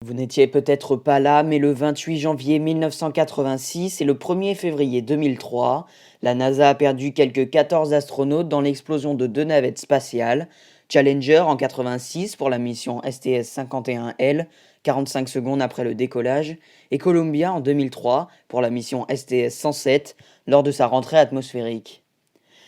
Vous n'étiez peut-être pas là, mais le 28 janvier 1986 et le 1er février 2003, la NASA a perdu quelques 14 astronautes dans l'explosion de deux navettes spatiales, Challenger en 86 pour la mission STS-51L, 45 secondes après le décollage, et Columbia en 2003 pour la mission STS-107 lors de sa rentrée atmosphérique.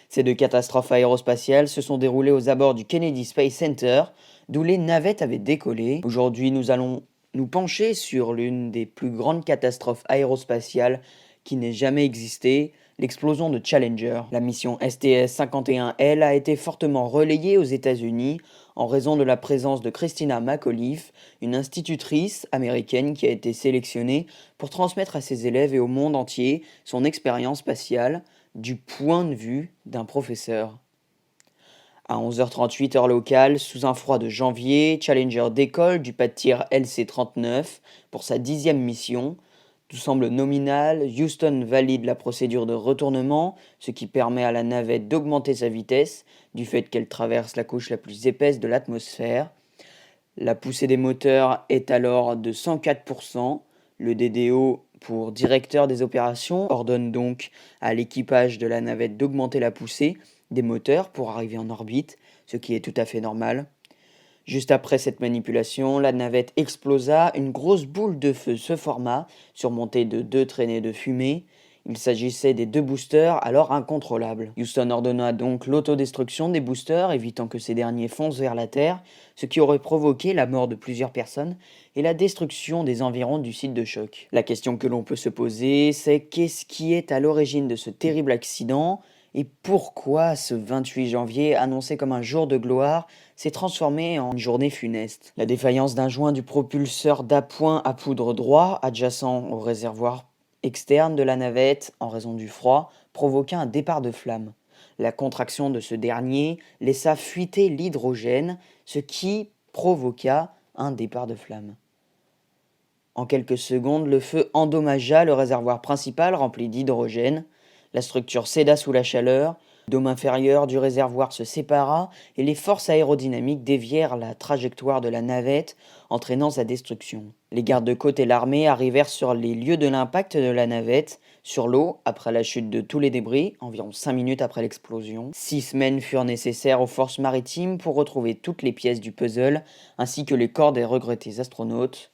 Ces deux catastrophes aérospatiales se sont déroulées aux abords du Kennedy Space Center, d'où les navettes avaient décollé. Aujourd'hui, nous allons nous pencher sur l'une des plus grandes catastrophes aérospatiales qui n'ait jamais existé, l'explosion de Challenger. La mission STS-51L a été fortement relayée aux États-Unis en raison de la présence de Christina McAuliffe, une institutrice américaine qui a été sélectionnée pour transmettre à ses élèves et au monde entier son expérience spatiale du point de vue d'un professeur. À 11h38 heure locale, sous un froid de janvier, Challenger décolle du pas de tir LC-39 pour sa 10e mission. Tout semble nominal, Houston valide la procédure de retournement, ce qui permet à la navette d'augmenter sa vitesse du fait qu'elle traverse la couche la plus épaisse de l'atmosphère. La poussée des moteurs est alors de 104%. Le DDO, pour directeur des opérations, ordonne donc à l'équipage de la navette d'augmenter la poussée des moteurs pour arriver en orbite, ce qui est tout à fait normal. Juste après cette manipulation, la navette explosa, une grosse boule de feu se forma, surmontée de deux traînées de fumée. Il s'agissait des deux boosters, alors incontrôlables. Houston ordonna donc l'autodestruction des boosters, évitant que ces derniers foncent vers la Terre, ce qui aurait provoqué la mort de plusieurs personnes et la destruction des environs du site de choc. La question que l'on peut se poser, c'est qu'est-ce qui est à l'origine de ce terrible accident et pourquoi ce 28 janvier, annoncé comme un jour de gloire, s'est transformé en une journée funeste. La défaillance d'un joint du propulseur d'appoint à poudre droit, adjacent au réservoir externe de la navette, en raison du froid, provoqua un départ de flamme. La contraction de ce dernier laissa fuiter l'hydrogène, ce qui provoqua un départ de flamme. En quelques secondes, le feu endommagea le réservoir principal rempli d'hydrogène. La structure céda sous la chaleur, le dôme inférieur du réservoir se sépara et les forces aérodynamiques dévièrent la trajectoire de la navette, entraînant sa destruction. Les gardes-côtes et l'armée arrivèrent sur les lieux de l'impact de la navette, sur l'eau, après la chute de tous les débris, environ 5 minutes après l'explosion. 6 semaines furent nécessaires aux forces maritimes pour retrouver toutes les pièces du puzzle, ainsi que les corps des regrettés astronautes.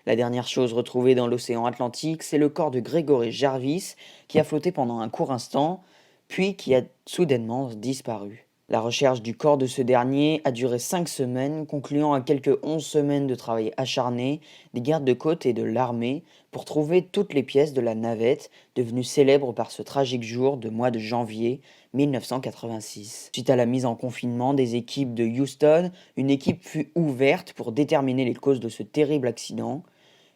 La dernière chose retrouvée dans l'océan Atlantique, c'est le corps de Gregory Jarvis qui a flotté pendant un court instant, puis qui a soudainement disparu. La recherche du corps de ce dernier a duré 5 semaines, concluant à quelques 11 semaines de travail acharné des gardes-côtes et de l'armée pour trouver toutes les pièces de la navette, devenue célèbre par ce tragique jour de mois de janvier 1986. Suite à la mise en confinement des équipes de Houston, une équipe fut ouverte pour déterminer les causes de ce terrible accident.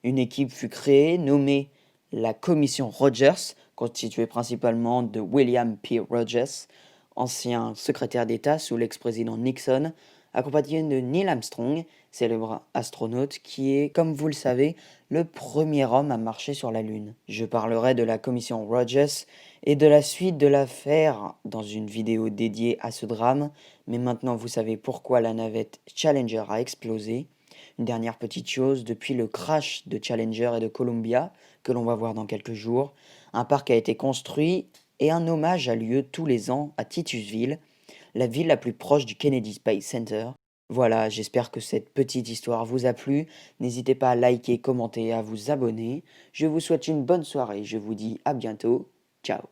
Une équipe fut créée, nommée la Commission Rogers, constituée principalement de William P. Rogers, ancien secrétaire d'État sous l'ex-président Nixon, accompagné de Neil Armstrong, célèbre astronaute qui est, comme vous le savez, le premier homme à marcher sur la Lune. Je parlerai de la Commission Rogers et de la suite de l'affaire dans une vidéo dédiée à ce drame, mais maintenant vous savez pourquoi la navette Challenger a explosé. Une dernière petite chose, depuis le crash de Challenger et de Columbia, que l'on va voir dans quelques jours, un parc a été construit et un hommage a lieu tous les ans à Titusville, la ville la plus proche du Kennedy Space Center. Voilà, j'espère que cette petite histoire vous a plu. N'hésitez pas à liker, commenter, à vous abonner. Je vous souhaite une bonne soirée. Je vous dis à bientôt. Ciao.